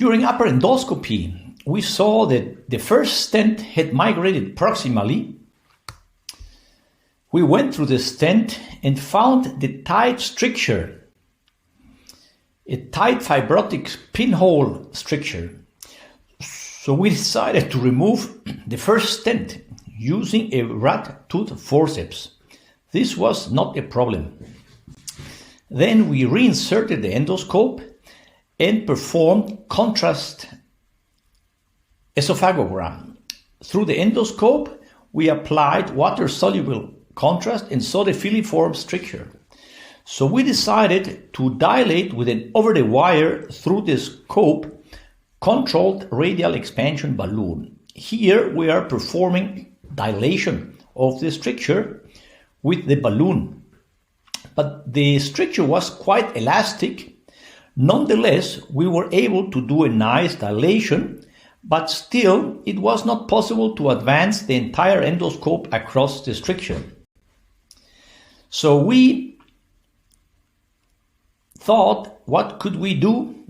During upper endoscopy, we saw that the first stent had migrated proximally. We went through the stent and found the tight stricture, a tight fibrotic pinhole stricture. So we decided to remove the first stent using a rat tooth forceps. This was not a problem. Then we reinserted the endoscope and performed contrast esophagogram. Through the endoscope, we applied water-soluble contrast and saw the filiform stricture. So we decided to dilate with an over-the-wire through the scope controlled radial expansion balloon. Here we are performing dilation of the stricture with the balloon. But the stricture was quite elastic. Nonetheless, we were able to do a nice dilation, but still it was not possible to advance the entire endoscope across the stricture. So we thought, what could we do